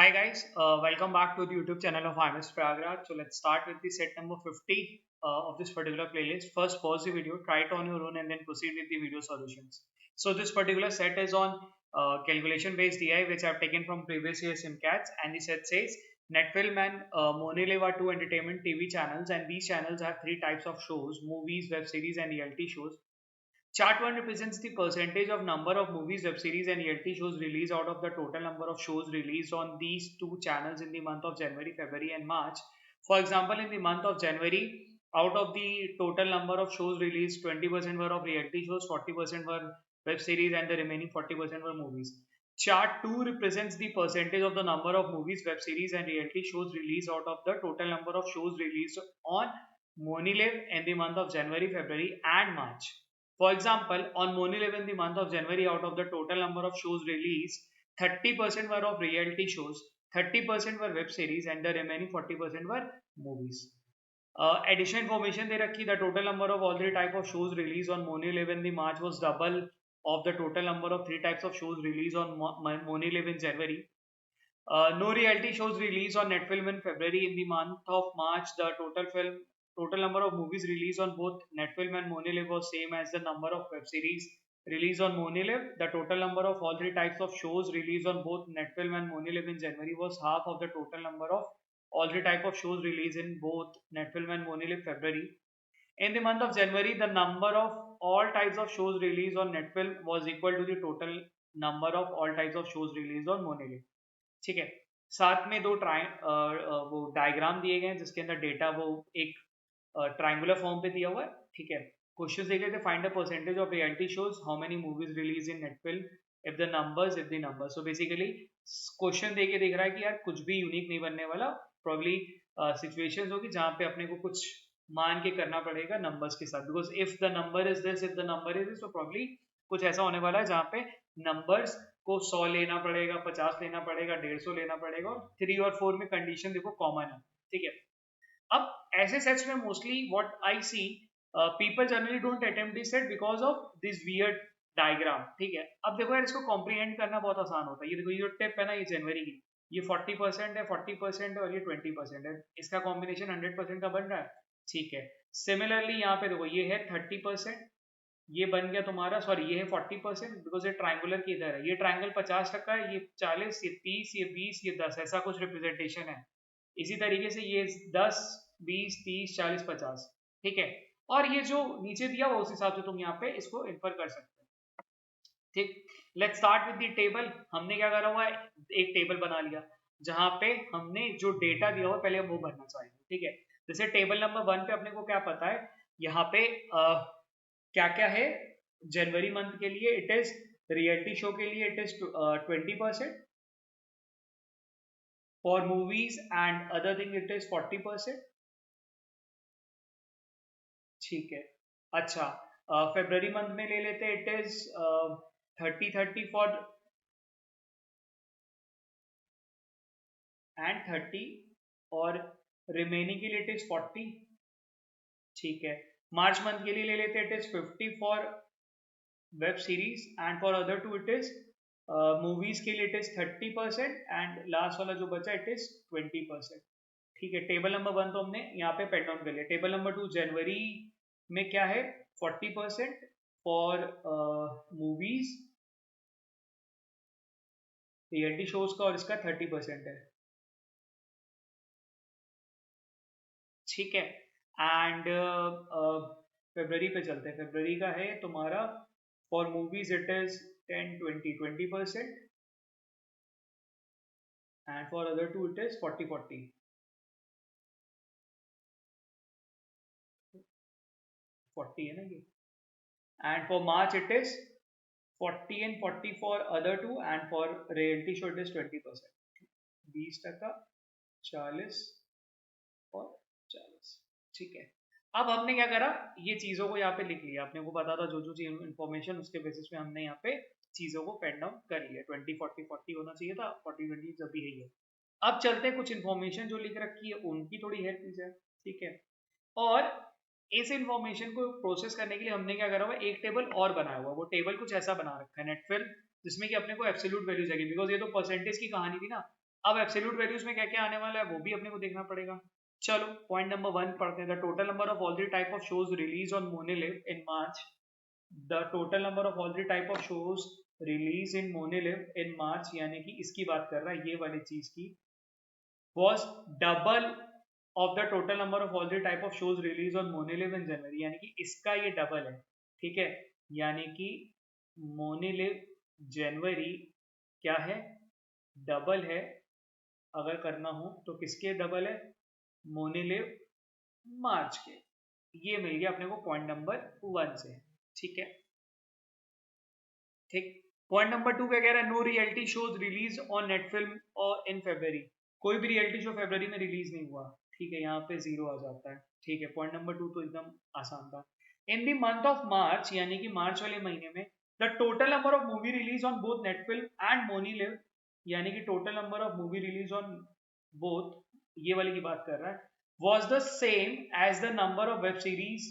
Hi guys, welcome back to the YouTube channel of IMS Pragraj. So let's start with the set number 50 of this particular playlist. First pause the video, try it on your own and then proceed with the video solutions. So this particular set is on calculation based DI which I've taken from previous year SimCats, and the set says Netfilm and Monileva are two entertainment TV channels, and these channels have three types of shows: movies, web series and reality shows. Chart 1 represents the percentage of number of movies, web series and reality shows released out of the total number of shows released on these two channels in the month of January, February and March. For example, in the month of January, out of the total number of shows released, 20% were of reality shows, 40% were web series and the remaining 40% were movies. Chart 2 represents the percentage of the number of movies, web series and reality shows released out of the total number of shows released on Monilive in the month of January, February and March. For example, on Monilive in the month of January, out of the total number of shows released, 30% were of reality shows, 30% were web series, and the remaining 40% were movies. Additional information they rakhi, the total number of all three type of shows released on Monilive in the March was double of the total number of three types of shows released on Monilive in January. No reality shows released on Netfilm in February. In the month of March, the total number of movies released on both Netfilm and Monilive was same as the number of web series released on Monilive. The total number of all three types of shows released on both Netfilm and Monilive in January was half of the total number of all three type of shows released in both Netfilm and Monilive February. In the month of January, the number of all types of shows released on Netfilm was equal to the total number of all types of shows released on Monilive. ठीक है, साथ में दो वो diagram दिए गए हैं जिसके अंदर डेटा वो एक ट्रायंगुलर फॉर्म पे दिया हुआ है. ठीक है, क्वेश्चन देखे थे, find the percentage of reality shows, how many movies release in Netflix, if the number. So basically question देके देख रहा है कि यार कुछ भी यूनिक नहीं बनने वाला, प्रॉब्ली सिचुएशंस होगी जहां पे अपने को कुछ मान के करना पड़ेगा नंबर्स के साथ, because if the number is this, if the number is this, तो प्रॉब्ली कुछ ऐसा होने वाला है जहाँ पे नंबर्स को 100 लेना पड़ेगा, 50 लेना पड़ेगा, 150 लेना पड़ेगा, और 3 और 4 में कंडीशन देखो कॉमन है. ठीक है, अब ऐसे सेट्स में mostly what I see, people generally don't attempt this set because of this weird diagram. ठीक है, अब देखो यार, इसको कॉम्प्रीहेंड करना बहुत आसान होता है. ये देखो, ये जो टिप है ना, ये जनवरी की, ये 40% है, 40% है और ये 20% है. इसका कॉम्बिनेशन 100% का बन रहा है. ठीक है, सिमिलरली यहाँ पे देखो, ये है 30%, ये बन गया तुम्हारा, सॉरी ये है 40%, बिकॉज ये ट्राइंगुलर की इधर है, ये ट्राइंगल 50% है, ये 40, ये 30, ये 20, ये 10, ऐसा कुछ रिप्रेजेंटेशन है. इसी तरीके से ये 10, 20, 30, 40, 50. ठीक है, और ये जो नीचे दिया हुआ उस हिसाब से तुम यहाँ पे इसको इन्फर कर सकते हो. ठीक, let's start with the table. हमने क्या करा हुआ है, एक टेबल बना लिया जहां पे हमने जो डेटा दिया हुआ पहले हम वो भरना चाहेंगे. ठीक है, जैसे टेबल नंबर 1 पे अपने को क्या पता है, यहाँ पे क्या क्या है. जनवरी मंथ के लिए इट इज, रियलिटी शो के लिए it is 20%, for movies and other thing it is 40%. ठीक है, अच्छा, फेब्रवरी मंथ में ले लेते, इट इज 30-30 फॉर एंड 30, और रिमेनिंग के लिए इट इज 40. ठीक है, मार्च मंथ के लिए ले लेते, it is 50 for web series and for other two it is, movies के लिए इट इज 30% एंड लास्ट वाला जो बचा इट इज 20%. ठीक है, टेबल नंबर 1 तो हमने यहाँ पे पेन डाउन कर लिया. टेबल नंबर 2, जनवरी में क्या है, 40% फॉर मूवीज, रियलिटी शोज का, और इसका 30% है. ठीक है, एंड फेब्रवरी पे चलते हैं. फेब्रवरी का है तुम्हारा, for movies it is 10-20% and for other two it is 40-40. 40 है ना ये. And for March it is 40 and 40 for other two, and for reality show it is 20%. 20%, 40 और 40. ठीक है, अब हमने क्या करा, ये चीजों को यहाँ पे लिख लिया. अपने को पता था जो जो चीज इन्फॉर्मेशन, उसके बेसिस पे हमने यहाँ पे चीजों को पेन डाउन कर लिया. 20-40-40 होना चाहिए था, 40-20 जब भी है. अब चलते हैं, कुछ इन्फॉर्मेशन जो लिख रखी है उनकी थोड़ी हेल्प की जाए. ठीक है, और इस इंफॉर्मेशन को प्रोसेस करने के लिए हमने क्या करा हुआ, एक टेबल और बनाया हुआ. वो टेबल कुछ ऐसा बना रखा है नेटफिल, जिसमें कि अपने को एब्सोल्यूट वैल्यू चाहिए, बिकॉज ये तो परसेंटेज की कहानी थी ना. अब एब्सोल्यूट वैल्यूज में क्या क्या आने वाला है वो भी अपने को देखना पड़ेगा। चलो पॉइंट नंबर 1 पढ़ते हैं। The total number of all the type of shows release on MoneyLiv in March, the total number of all the type of shows release in MoneyLiv in March, यानी कि इसकी बात कर रहा है ये वाली चीज की, was double of the total number of all the type of shows released on मोनीलिव in January, यानी कि इसका ये डबल है। ठीक है, यानी कि मोनीलिव जनवरी क्या है, डबल है। अगर करना हो तो किसके डबल है, मोनीलिव मार्च के। ये मिल गया अपने को पॉइंट नंबर 1 से। ठीक है, ठीक। पॉइंट नंबर 2 क्या कह रहा है, no reality shows release on Netflix और इन फेब्रुअरी, कोई भी रियलिटी शो फरवरी में रिलीज नहीं हुआ। ठीक है, यहाँ पे 0 आ जाता है। ठीक है, पॉइंट नंबर 2 तो एकदम आसान था। In the month of March, यानी कि मार्च वाले महीने में, the total number of movie release on both Netflix and MoneyLiv, यानी कि total number of movie release on both, ये वाली की बात कर रहा है, was the same as the number of web series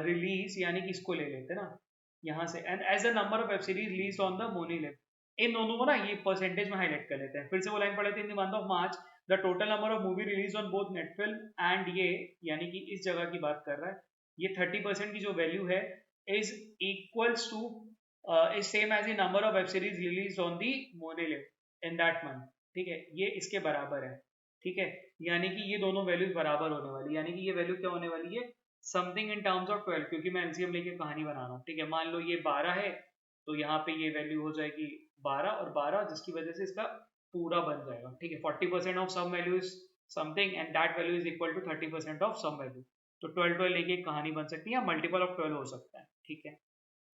release, यानी कि इसको ले लेते ना यहाँ से, and as the number of web series release on the मोनीलिव। इन दोनों को ना ये परसेंटेज में हाईलाइट कर लेते हैं। फिर से वो लाइन पढ़े थे, इन the month of March the total number of movie release on both Netflix and, ये यानी कि इस जगह की बात कर रहा है, ये 30% की जो वैल्यू है is equals to is same as the number of web series release on the MoneyLiv in that month. ठीक है, ये इसके बराबर है। ठीक है, यानी कि ये दोनों वैल्यूज बराबर होने वाली, यानी कि ये वैल्यू क्या होने वाली है, समथिंग इन टर्म्स ऑफ 12, क्योंकि मैं एलसीएम लेके कहानी बना रहा हूँ। ठीक है, मान लो ये 12 है तो यहाँ पे ये वैल्यू हो जाएगी 12 और 12, जिसकी वजह से इसका पूरा बन जाएगा। ठीक है, 40% of some value is something and that value is equal to 30% of some value. तो 12 लेके एक कहानी बन सकती है या मल्टीपल ऑफ 12 हो सकता है। ठीक है,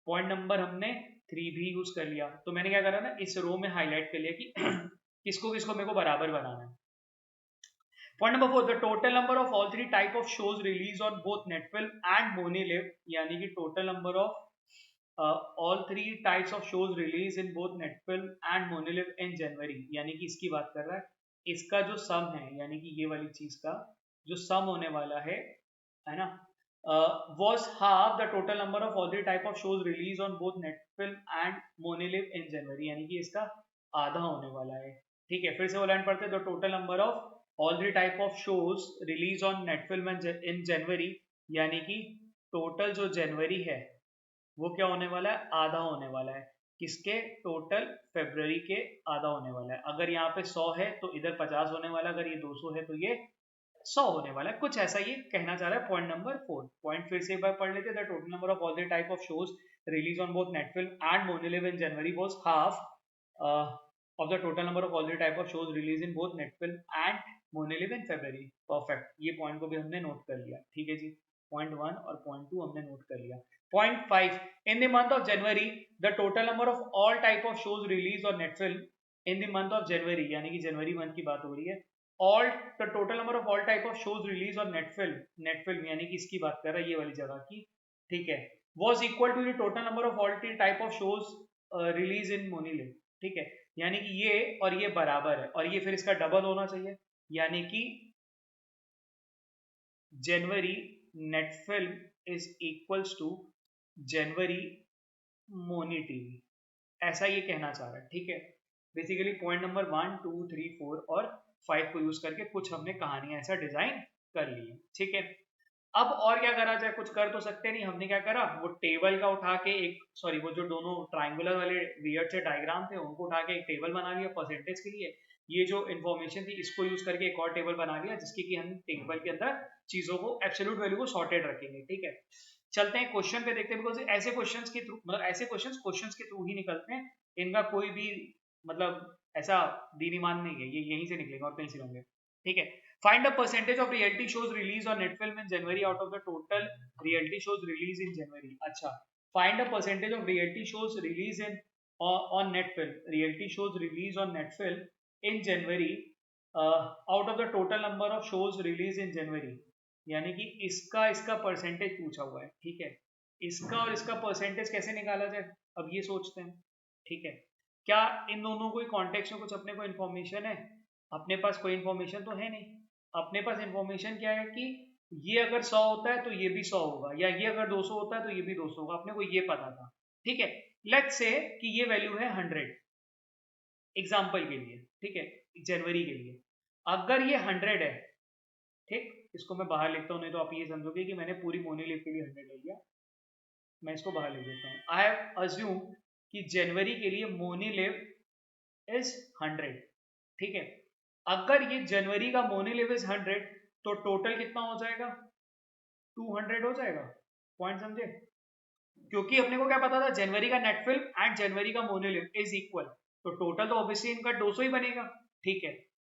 पॉइंट नंबर हमने 3 भी यूज कर लिया। तो मैंने क्या करा ना, इस रो में हाईलाइट कर लिया कि किसको किसको मेरे को बराबर बनाना है। Point number 4, the total number of all three type of shows released on both Netflix and Moneylib, यानी कि total number of all three types of shows released in both Netflix and Moneylib in January, यानी कि इसकी बात कर रहा है। इसका जो सम है, यानी कि ये वाली चीज का जो सम होने वाला है ना, was half the total number of all the type of shows released on both Netflix and Moneylib in January, यानी कि इसका आधा होने वाला है। ठीक है, फिर से वो लाइन पढ़ते हैं, the total number of all the type of shows released on Netflix in January, यानी कि टोटल जो जनवरी है वो क्या होने वाला है, आधा होने वाला है। किसके, टोटल फरवरी के आधा होने वाला है। अगर यहाँ पे 100 है तो इधर 50 होने वाला है, अगर ये 200 है तो ये 100 होने वाला है। कुछ ऐसा ये कहना चाह रहा है। पॉइंट नंबर 4, पॉइंट फिर से एक बार पढ़ लेते हैं। The total number of all the type of shows release on both Netflix and MoneyLiv in January was half of the total number of all the type of shows released in both Netflix and MoneyLiv in February. Perfect, ये point को भी हमने note कर लिया। ठीक है जी, point 1 और point 2 हमने नोट कर लिया। Point 5, in the month of January the total number of all type of shows release on Netflix in the month of January, यानी कि जनवरी मंथ की बात हो रही है। All the total number of all type of shows release on Netflix यानी कि इसकी बात कर रहा है ये वाली जगह की। ठीक है, was equal to the total number of all type of shows release in MoneyLiv. ठीक है, यानी कि ये और ये बराबर है और ये फिर इसका डबल होना चाहिए, यानी कि January Netflix is equals to January Money TV, ऐसा ये कहना चाह रहा है। ठीक है, बेसिकली पॉइंट नंबर 1, 2, 3, 4 और 5 को यूज करके कुछ हमने कहानियां ऐसा डिजाइन कर ली है। ठीक है, अब और क्या करा जाए, कुछ कर तो सकते नहीं। हमने क्या करा, वो टेबल का उठा के एक, सॉरी वो जो दोनों ट्राइंगुलर वाले वियर्ड से डायग्राम थे उनको उठा के एक टेबल बना लिया परसेंटेज के लिए। ये जो इन्फॉर्मेशन थी इसको यूज करके एक और टेबल बना लिया जिसकी कि हम टेबल के अंदर चीजों को, एब्सोल्यूट वैल्यू को सॉर्टेड रखेंगे। ठीक है, चलते हैं क्वेश्चन पे देखते हैं, बिकॉज ऐसे क्वेश्चंस के थ्रू, मतलब ऐसे क्वेश्चंस के थ्रू ही निकलते हैं। इनका कोई भी मतलब ऐसा दीन ईमान नहीं है, ये यहीं से निकलेगा और कहीं से होंगे। ठीक है, find the percentage of reality shows released on Netflix in January out of the total reality shows released in January। अच्छा, find the percentage of reality shows released in on Netflix, reality shows released on Netflix in January out of the total number of shows released in January, यानी कि इसका percentage पूछा हुआ है। ठीक है, इसका और इसका परसेंटेज कैसे निकाला जाए, अब ये सोचते हैं। ठीक है, क्या इन दोनों को कॉन्टेक्स्ट में कुछ अपने को इन्फॉर्मेशन है? अपने पास कोई इन्फॉर्मेशन तो है नहीं। अपने पास इन्फॉर्मेशन क्या है कि ये अगर 100 होता है तो ये भी 100 होगा, या ये अगर 200 होता है तो ये भी 200 होगा, अपने को ये पता था। ठीक है, लेट्स से कि ये वैल्यू है 100। एग्जाम्पल के लिए, ठीक है, जनवरी के लिए अगर ये 100 है, ठीक, इसको मैं बाहर लिखता हूँ, नहीं तो आप ये समझोगे कि मैंने पूरी मोनीलिव के लिए 100 ले लिया। मैं इसको बाहर लिख देता हूँ। आई हैव अज्यूम कि जनवरी के लिए मोनीलिव इज 100, ठीक है। अगर ये जनवरी का मोनीलिव इज 100 तो टोटल कितना हो जाएगा, 200 हो जाएगा। पॉइंट समझे? क्योंकि अपने को क्या पता था, जनवरी का नेट फिल्म एंड जनवरी का मोनोलिव इज इक्वल, तो टोटल तो ऑब्वियसली इनका 200 ही बनेगा, ठीक है।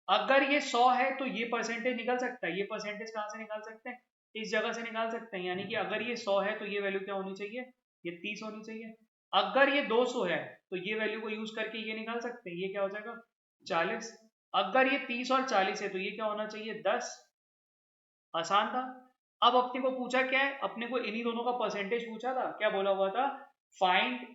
अगर ये 100 है तो ये परसेंटेज निकल सकता है, ये परसेंटेज कहां से निकाल सकते हैं, इस जगह से निकाल सकते हैं, यानी कि अगर ये 100 है तो ये वैल्यू क्या होनी चाहिए, ये 30 होनी चाहिए। अगर ये 200 है तो ये वैल्यू को यूज करके ये निकाल सकते हैं, ये क्या हो जाएगा 40। अगर ये 30 और 40 है तो ये क्या होना चाहिए 10। आसान था। अब अपने को पूछा क्या है, अपने को इन्हीं दोनों का परसेंटेज पूछा था, क्या बोला हुआ था, find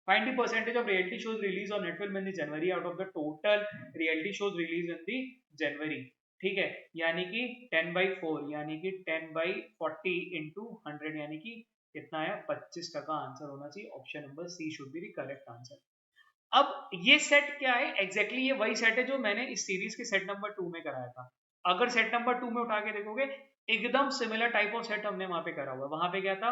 find the percentage of reality shows release on Netflix in the January out of the total reality shows release in the January, ठीक है। यानी कि 10/4 यानी कि 10/40 इंटू 100 यानी कि कितना है 25% आंसर होना चाहिए। Option number C should be the correct answer. अब ये सेट क्या है एग्जैक्टली ये वही सेट है जो मैंने इस सीरीज के सेट नंबर 2 में कराया था। अगर सेट नंबर 2 में उठा के देखोगे एकदम सिमिलर टाइप ऑफ सेट हमने वहां पे करा हुआ। वहां पे क्या था,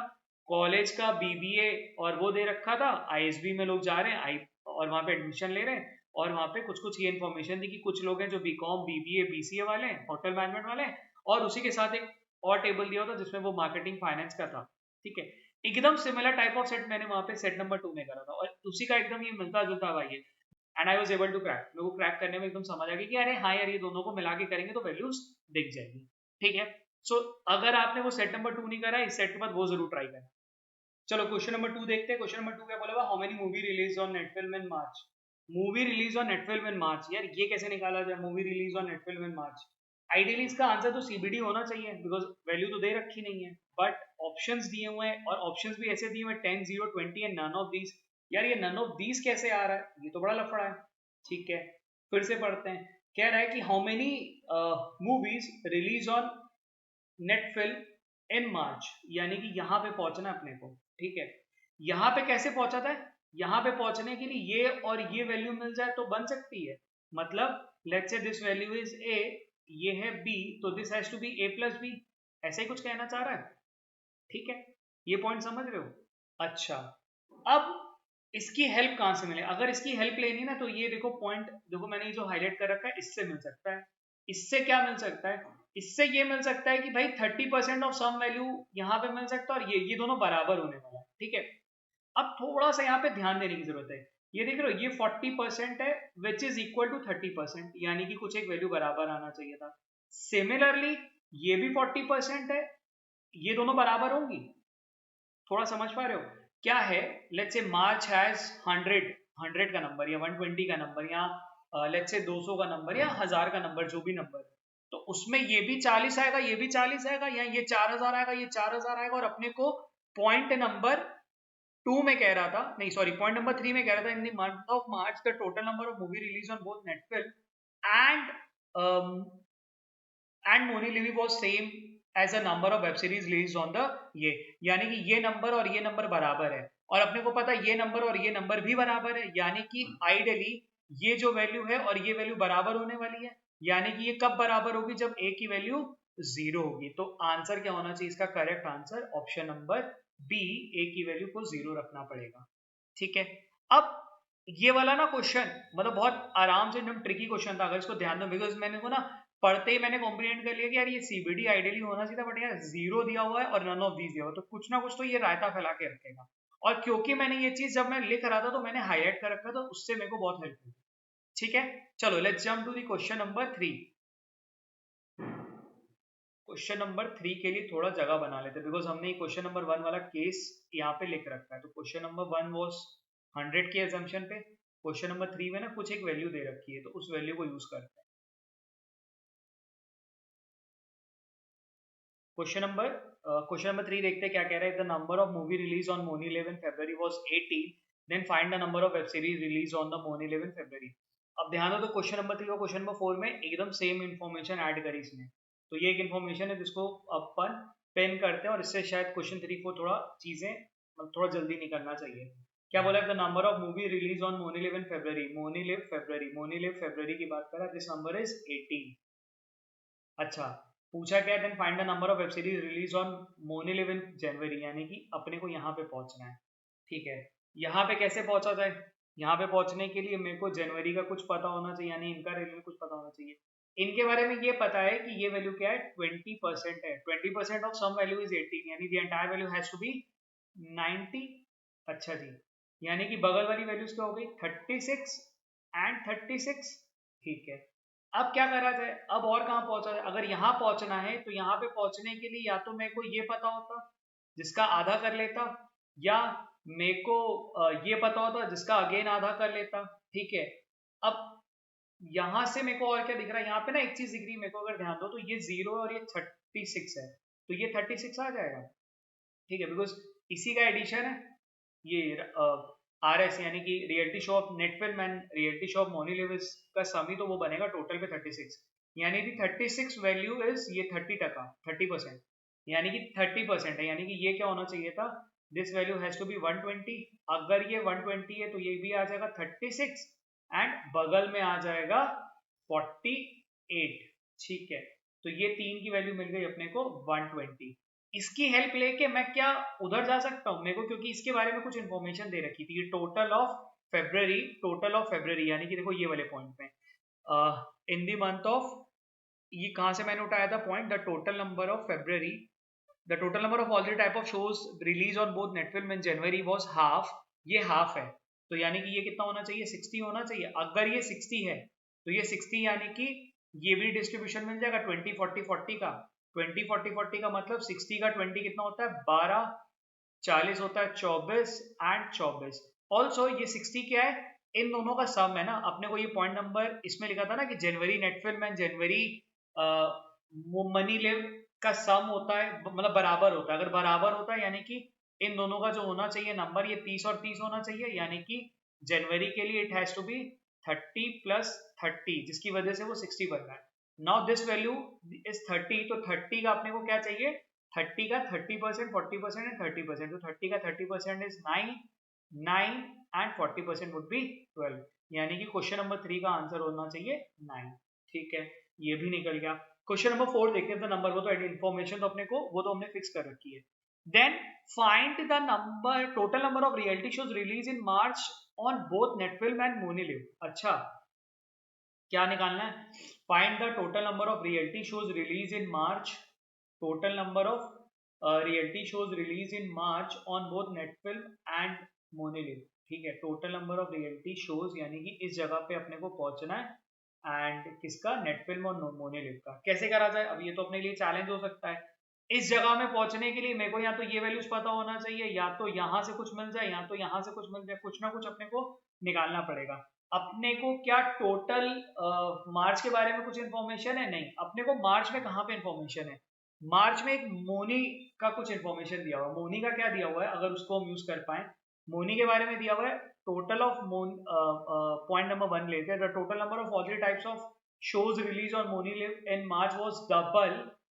कॉलेज का बीबीए और वो दे रखा था, आईएसबी में लोग जा रहे हैं और वहां पे एडमिशन ले रहे हैं, और वहां पे कुछ कुछ ये इन्फॉर्मेशन दी कि कुछ लोग हैं जो बीकॉम बीबीए बीसीए वाले हैं, होटल मैनेजमेंट वाले हैं, और उसी के साथ एक और टेबल दिया होता जिसमें वो मार्केटिंग फाइनेंस का था, ठीक है। एकदम सिमिलर टाइप ऑफ सेट मैंने वहां पे सेट नंबर 2 में करा था, और उसी का एकदम ये मिलता जुलता हुआ ये, and I was able to crack. मेरे को क्रैक करने में एकदम समझ आ गया कि अरे हाँ यार ये दोनों को मिला के करेंगे तो वैल्यूज दिख जाएगी, ठीक है। सो अगर आपने वो सेट नंबर 2 नहीं करा, इस सेट के बाद वो जरूर ट्राई करना। चलो क्वेश्चन नंबर 2 देखते हैं। क्वेश्चन नंबर 2 क्या बोला हुआ, how many movie release on Netflix in March. Movie release on Netflix in March, यार ये कैसे निकाला जाए, movie release on Netflix in March. Ideally इसका आंसर तो सीबीडी होना चाहिए बिकॉज वैल्यू तो दे रखी नहीं है, बट ऑप्शंस दिए हुए हैं, और ऑप्शंस भी ऐसे दिए हुए 10, 0, 20 एंड नन ऑफ दीज। यार ये नन ऑफ दीज कैसे आ रहा है, ये तो बड़ा लफड़ा है, ठीक है। फिर से पढ़ते हैं। कह रहा है कि how many movies release on Netflix in March, यानी कि यहाँ पे पहुंचना है अपने को, ठीक है। यहाँ पे कैसे पहुंचा था, यहाँ पे पहुंचने के लिए ये और ये वैल्यू मिल जाए तो बन सकती है। मतलब let's say this value is a, ये है बी, तो this has to be A plus B, ऐसे ही कुछ कहना चाह रहा है, ठीक है। ये पॉइंट समझ रहे हो? अच्छा, अब इसकी हेल्प कहां से मिले, अगर इसकी हेल्प लेनी ना तो ये देखो पॉइंट, देखो मैंने ये जो हाईलाइट कर रखा है इससे मिल सकता है। इससे क्या मिल सकता है, इससे ये मिल सकता है कि भाई 30% ऑफ सम वैल्यू यहाँ पे मिल सकता है, और ये दोनों बराबर होने वाला है, ठीक है। अब थोड़ा सा यहाँ पे ध्यान देने की जरूरत है। ये देख रहे हो, ये 40% है विच इज इक्वल टू 30%, यानी कि कुछ एक वैल्यू बराबर आना चाहिए था। सिमिलरली ये भी 40% है, ये दोनों बराबर होंगी। थोड़ा समझ पा रहे हो क्या है, लेट्स से मार्च हैज 100 का नंबर या 120 का नंबर, या लेट्स से 200 का नंबर या 1000 का नंबर, जो भी नंबर है, तो उसमें ये भी 40 आएगा, ये भी 40 आएगा, या ये 4000 आएगा, ये 4000 आएगा, और अपने को पॉइंट नंबर 2 में कह रहा था, नहीं सॉरी पॉइंट नंबर 3 में कह रहा था, in the month of March the total number of movie release on both Netflix and SonyLIV was same as a number of web series release on the ये, यानी कि ये number और ये नंबर बराबर है, और अपने को पता है ये नंबर और ये नंबर भी बराबर है, यानी कि आइडियली ये जो वैल्यू है और ये वैल्यू बराबर होने वाली है, यानी कि ये कब बराबर होगी, जब ए की वैल्यू 0 होगी। तो आंसर क्या होना चाहिए, इसका correct answer option number B, A की वैल्यू को 0 रखना पड़ेगा, ठीक है। अब ये वाला ना क्वेश्चन मतलब बहुत आराम से एकदम ट्रिकी क्वेश्चन था, अगर इसको ध्यान दो, बिकॉज मैंने को ना पढ़ते ही मैंने कॉम्प्रीहेंड कर लिया कि यार ये सीबीडी आइडियली होना चाहिए था, बट यार 0 दिया हुआ है और नन ऑफ दीज दिया हुआ है, तो कुछ ना कुछ तो ये रायता फैला के रखेगा। और क्योंकि मैंने ये चीज जब मैं लिख रहा था तो मैंने हाईलाइट कर रखा था, उससे मेरे को बहुत हेल्प हुई, ठीक है। चलो let's jump to the question number 3। Question number 3 के लिए थोड़ा जगह बना लेते हैं, बिकॉज हमने क्वेश्चन नंबर 1 वाला केस यहाँ पे लिख रखा है। तो क्वेश्चन नंबर 1 वॉज 100 के असम्पशन पे, क्वेश्चन नंबर 3 में ना कुछ एक वैल्यू दे रखी है, तो उस वैल्यू को यूज करते हैं। क्वेश्चन नंबर 3 देखते हैं क्या कह रहा है। The number of movie release on Moni live in February was 18, then find the number of web series release on the Moni live in February. अब ध्यान दो, तो क्वेश्चन नंबर 3 और क्वेश्चन नंबर 4 में एकदम सेम इन्फॉर्मेशन ऐड करी इसमें, तो ये एक इन्फॉर्मेशन है जिसको अपन पेन करते हैं, और इससे शायद क्वेश्चन 3 4 थोड़ा चीजें मतलब थोड़ा जल्दी निकलना चाहिए। क्या बोला, the number of movie release on MoneyLiv in February, MoneyLiv February की बात करा, दिस नंबर इज 18। अच्छा, पूछा क्या, then find the number of web series release on MoneyLiv in January, यानी कि अपने को यहाँ पे पहुंचना है। ठीक है, यहाँ पे कैसे पहुंचा जाए, यहाँ पे पहुंचने के लिए मेरे को जनवरी का कुछ पता होना चाहिए, यानी इनका रिलेटेड कुछ पता होना चाहिए। इनके बारे में ये पता है कि ये वैल्यू क्या है, 20% है, 20% ऑफ सम वैल्यू इज 18, यानी the entire value has to be 90। अच्छा जी, यानी कि बगल वाली वैल्यूज क्या हो गई, 36 एंड 36। ठीक है, अब क्या करा जाए, अब और कहाँ पहुंचा जाए, अगर यहाँ पहुंचना है तो यहाँ पे पहुंचने के लिए या तो मेरे को ये पता होता जिसका आधा कर लेता, या मेरे को ये पता होता जिसका अगेन आधा कर लेता। ठीक है, अब यहाँ से मेरे को और क्या दिख रहा है, यहाँ पे ना एक चीज दिख रही है मेरे को, अगर ध्यान दो तो ये 0 और ये 36 है, तो ये 36 आ जाएगा। ठीक है, बिकॉज इसी का एडिशन है, ये RS यानी कि reality show of Netflix and reality show of मोनी लिविस का समी, तो वो बनेगा टोटल पे 36, यानी कि 36 वैल्यू इज ये 30%, 30%, यानी कि 30% है, यानी कि ये क्या होना चाहिए था, this value has to be 120। अगर ये 120 है तो ये भी आ जाएगा 36 एंड बगल में आ जाएगा 48। ठीक है, तो ये तीन की वैल्यू मिल गई अपने को 120। इसकी हेल्प लेके मैं क्या उधर जा सकता हूँ, मेरे को क्योंकि इसके बारे में कुछ इन्फॉर्मेशन दे रखी थी, टोटल ऑफ फेब्रुवरी, यानी कि देखो ये वाले पॉइंट में इन द मंथ ऑफ, ये कहाँ से मैंने उठाया था point, the total number of February, the total number of all the type of shows release on both Netflix in January was half, ये हाफ है, तो यानी कि ये कितना होना चाहिए, 60 होना चाहिए। अगर ये 60 है तो ये 60 यानी कि ये भी डिस्ट्रीब्यूशन मिल जाएगा 20 40 40 का, 20 40 40 का मतलब 60 का 20 कितना होता है, 12, 40 होता है 24 एंड 24। ऑल्सो ये 60 क्या है, इन दोनों का सम है ना, अपने को ये पॉइंट नंबर इसमें लिखा था ना कि जनवरी नेटफिल्म एंड जनवरी मनी लिव का सम होता है, मतलब बराबर होता है, अगर बराबर होता है यानी कि इन दोनों का जो होना चाहिए नंबर ये 30 और 30 होना चाहिए, यानी कि जनवरी के लिए it has to be 30 plus 30, जिसकी वजह से वो 60 बन रहा है। नाउ दिस वैल्यू इज 30, तो 30 का अपने को क्या चाहिए, 30 का 30%, 40% एंड 30%, तो 30 का 30% इज 9, 9 एंड 40% वुड बी 12, यानी कि क्वेश्चन नंबर 3 का आंसर होना चाहिए 9। ठीक है, ये भी निकल गया। क्वेश्चन नंबर 4 देखते हैं, नंबर, वो तो इन्फॉर्मेशन तो अपने को वो तो हमने फिक्स कर रखी है। Then find the number, total number of reality shows release in March on both Netflix and MoneyLiv. अच्छा, क्या निकालना है, find the total number of reality shows release in March, total number of reality shows release in March on both Netflix and MoneyLiv. ठीक है, total number of reality shows, यानी कि इस जगह पे अपने को पहुंचना है, एंड किसका, नेटफिल्म और मोनीलिव का। कैसे करा जाए, अब ये तो अपने लिए चैलेंज हो सकता है, इस जगह में पहुंचने के लिए मेरे को या तो ये वैल्यूज पता होना चाहिए, या तो यहाँ से कुछ मिल जाए, या तो यहाँ से कुछ मिल जाए, कुछ ना कुछ अपने को निकालना पड़ेगा। अपने को क्या टोटल मार्च के बारे में कुछ इन्फॉर्मेशन है, नहीं, अपने को मार्च में कहाँ पे इन्फॉर्मेशन है, मार्च में एक मोनी का कुछ इन्फॉर्मेशन दिया हुआ है। मोनी का क्या दिया हुआ है, अगर उसको हम यूज कर पाए, मोनी के बारे में दिया हुआ है, टोटल ऑफ पॉइंट नंबर 1 लेते हैं, the total number of all types of shows release on Moni live in March was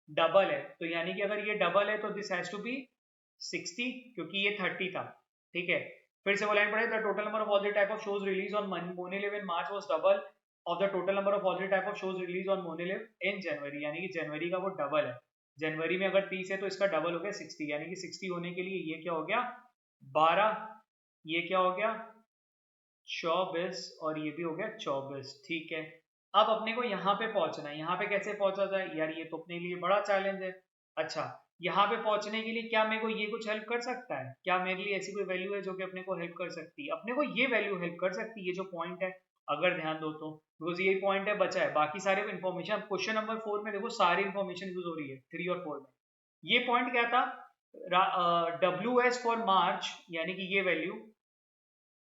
double है, तो यानी कि अगर ये डबल है तो दिस हैज टू बी 60, क्योंकि ये 30 था। ठीक है, फिर से वो लाइन पढ़े, the total number of all type of shows release on Moni live in March was double of the total number of all type of shows release on Moni live in January, यानी कि जनवरी का वो डबल है, जनवरी में अगर 30 है तो इसका डबल हो गया 60, यानी कि 60 होने के लिए ये क्या हो गया 12, ये क्या हो गया 24 और ये भी हो गया 24। ठीक है, अब अपने को यहाँ पे पहुंचना है, यहाँ पे कैसे पहुंचा जाए यार, ये तो अपने लिए बड़ा चैलेंज है। अच्छा, यहाँ पे पहुंचने के लिए क्या मेरे को ये कुछ हेल्प कर सकता है, क्या मेरे लिए ऐसी कोई वैल्यू है जो कि अपने को हेल्प कर सकती है, अपने को ये वैल्यू हेल्प कर सकती है, ये जो पॉइंट है, अगर ध्यान दो तो, बिकॉज यही पॉइंट है बचा है, बाकी सारे इन्फॉर्मेशन क्वेश्चन नंबर 4 में देखो सारी इन्फॉर्मेशन यूज हो रही है 3 और 4 में। ये पॉइंट क्या था, WS फॉर मार्च, यानी कि ये value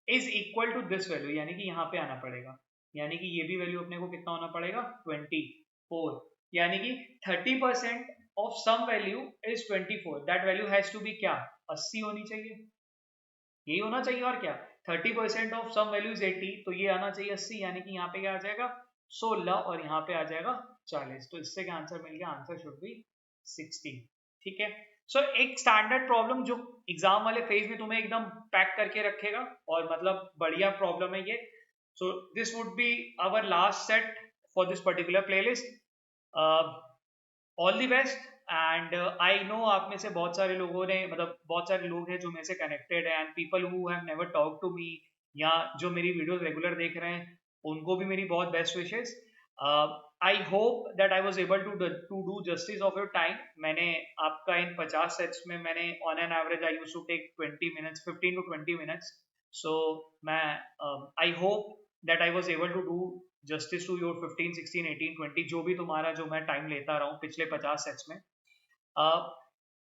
is equal to this value, यानी कि यहाँ पे आना पड़ेगा, यानी कि ये भी वैल्यू अपने को कितना होना पड़ेगा 24, यानी कि 30% of some value is 24, that value has to be क्या 80 होनी चाहिए, यही होना चाहिए और क्या, 30% ऑफ सम वैल्यू इज 80, तो ये आना चाहिए 80, यानी कि यहाँ पे क्या आ जाएगा 16 और यहाँ पे आ जाएगा 40, तो इससे क्या आंसर मिल गया, आंसर शुड बी 60। ठीक है, सो एक स्टैंडर्ड प्रॉब्लम जो एग्जाम वाले फेज में तुम्हें एकदम पैक करके रखेगा और मतलब बढ़िया प्रॉब्लम है ये. So this would be our last set for this particular playlist. All the best. And I know आप में से बहुत सारे लोगों ने मतलब बहुत सारे लोग हैं जो मेरे से कनेक्टेड है, and people who have never talk to me या जो मेरी वीडियोस रेगुलर देख रहे हैं उनको भी मेरी बहुत best wishes. I hope that I was able to do justice of your time. मैंने आपका इन 50 सेट्स में मैंने on an average I used to take 20 minutes, 15 to 20 minutes. So मैं I hope that I was able to do justice to your 15, 16, 18, 20 जो भी तुम्हारा जो मैं टाइम लेता रहा हूँ पिछले 50 सेट्स में.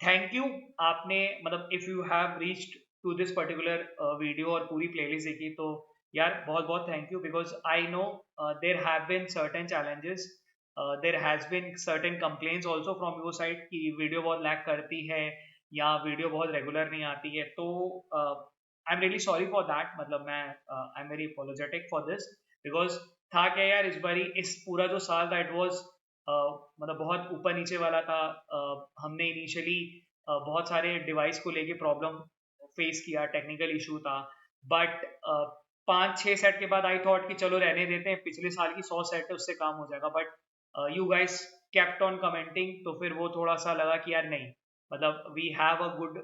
Thank you. आपने मतलब if you have reached to this particular video और पूरी प्लेलिस्ट देखी तो यार बहुत बहुत thank you, because I know there have been certain challenges, there has been certain complaints also from your side कि वीडियो बहुत लैग करती है या वीडियो बहुत रेगुलर नहीं आती है. तो I am really sorry for that. मतलब मैं I am very apologetic for this, because था क्या यार इस बारी इस पूरा जो साल था इट वॉज मतलब बहुत ऊपर नीचे वाला था. हमने इनिशियली बहुत सारे डिवाइस को लेके प्रॉब्लम फेस किया, टेक्निकल इशू था, बट 5-6 सेट के बाद आई थॉट कि चलो रहने देते हैं, पिछले साल की 100 सेट है उससे काम हो जाएगा. But you guys kept on commenting, तो फिर वो थोड़ा सा लगा कि यार नहीं, मतलब we have a good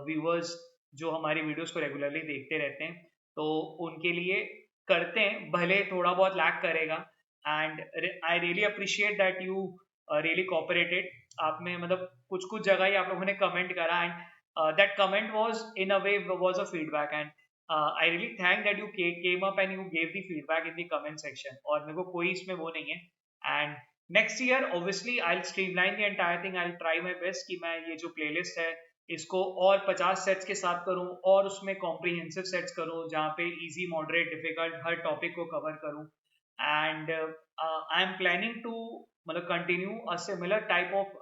viewers जो हमारी वीडियोस को रेगुलरली देखते रहते हैं, तो उनके लिए करते हैं, भले थोड़ा बहुत लैग करेगा. And I really appreciate that you really cooperated. आप में मतलब कुछ कुछ जगह ही आप लोगों ने कमेंट करा, and that comment was in a way was a feedback, and I really thank that you came up and you gave the feedback in the comment section. और मेरे को कोई इसमें वो नहीं है. And next year obviously I will streamline the entire thing. I will try my best कि मैं ये जो प्लेलिस्ट है इसको और 50 सेट्स के साथ करूं और उसमें कॉम्प्रिहेंसिव सेट्स करूं जहाँ पे इजी, मॉडरेट, डिफिकल्ट हर टॉपिक को कवर करूं. And I am planning to मतलब continue a similar type of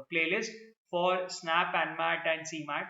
playlist for SNAP and MAT and C MAT,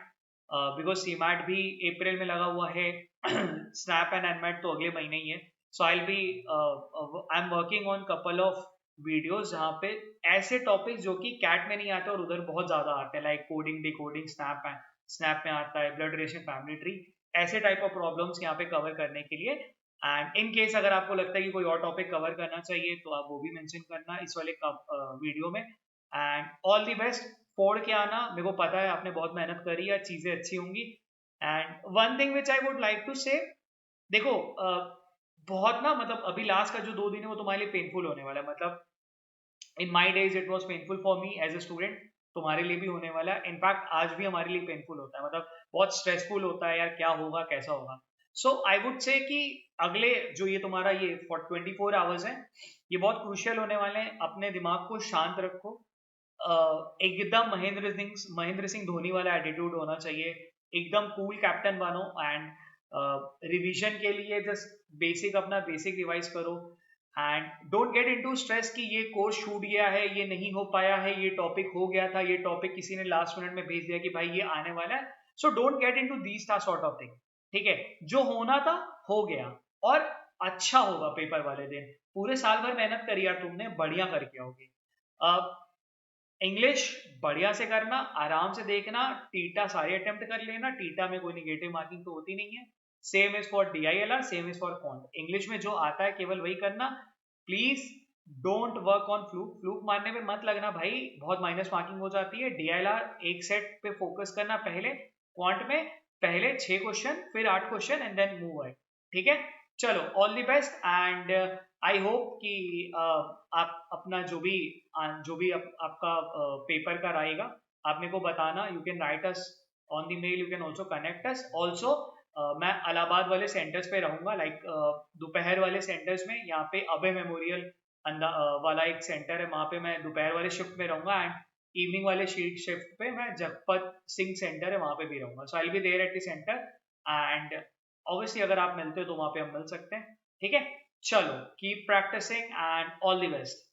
because C MAT भी अप्रैल में लगा हुआ है. स्नैप एंड मैट तो अगले महीने ही है. So I be I am working on couple of videos जहाँ पे ऐसे टॉपिक्स जो कि कैट में नहीं आते और उधर बहुत ज्यादा आते हैं, लाइक कोडिंग, डिकोडिंग, स्नैप में आता है, ब्लड रिलेशन, फैमिली ट्री, ऐसे टाइप ऑफ प्रॉब्लम्स यहाँ पे कवर करने के लिए. एंड इन केस अगर आपको लगता है कि कोई और टॉपिक कवर करना चाहिए तो आप वो भी मेंशन करना इस वाले वीडियो में. And all the best. फोड़ के आना, मेरे को पता है आपने बहुत मेहनत करी है, चीजें अच्छी होंगी. And one thing which I would like to say, देखो बहुत ना मतलब अभी लास्ट का जो 2 दिन है वो तुम्हारे लिए पेनफुल होने वाला है. मतलब in my days it was painful for me as a student, तुम्हारे लिए भी होने वाला है. इनफैक्ट आज भी हमारे लिए पेनफुल होता है, मतलब बहुत स्ट्रेसफुल होता है यार, क्या होगा कैसा होगा. सो आई वुड से कि अगले जो ये तुम्हारा ये 24 आवर्स है ये बहुत क्रूशियल होने वाले हैं. अपने दिमाग को शांत रखो. एकदम महेंद्र सिंह धोनी वाला एटीट्यूड होना चाहिए. एकदम कूल कैप्टन बनो. एंड रिवीजन के लिए जस्ट बेसिक अपना बेसिक रिवाइज करो. And don't get into stress कि ये कोर्स छूट गया है, ये नहीं हो पाया है, ये टॉपिक हो गया था, ये टॉपिक किसी ने लास्ट मिनट में भेज दिया कि भाई ये आने वाला है. So don't get into these sort of thing. ठीक है, जो होना था हो गया और अच्छा होगा. पेपर वाले दिन पूरे साल भर मेहनत करी यार तुमने, बढ़िया करके आओगे. इंग्लिश बढ़िया से करना, आराम से देखना, टीटा सारे अटेम्प्ट कर लेना. टीटा में कोई निगेटिव मार्किंग तो होती नहीं है. Same is for DILR, same is for font. English में जो आता है केवल वही करना. Please don't work on fluke. Fluke मारने में मत लगना भाई, बहुत माइनस मार्किंग हो जाती है. DILR एक सेट पे फोकस करना पहले. क्वांट में पहले 6 क्वेश्चन, फिर 8 क्वेश्चन एंड देन मूव है. ठीक है, चलो all the best. And I hope कि आप अपना जो भी आपका पेपर का रहेगा आप मेरे को बताना. You can write us on the mail, you can also connect us. Also मैं इलाहाबाद वाले सेंटर्स पे रहूंगा, लाइक दोपहर वाले सेंटर्स में. यहाँ पे अभय मेमोरियल वाला एक सेंटर है, वहाँ पे मैं दोपहर वाले शिफ्ट में रहूंगा. एंड इवनिंग वाले शिफ्ट पे मैं जगपत सिंह सेंटर है वहाँ पे भी रहूंगा. So I will be there at the centre. And obviously अगर आप मिलते हो तो वहाँ पे हम मिल सकते हैं. ठीक है, चलो keep practising and all the best.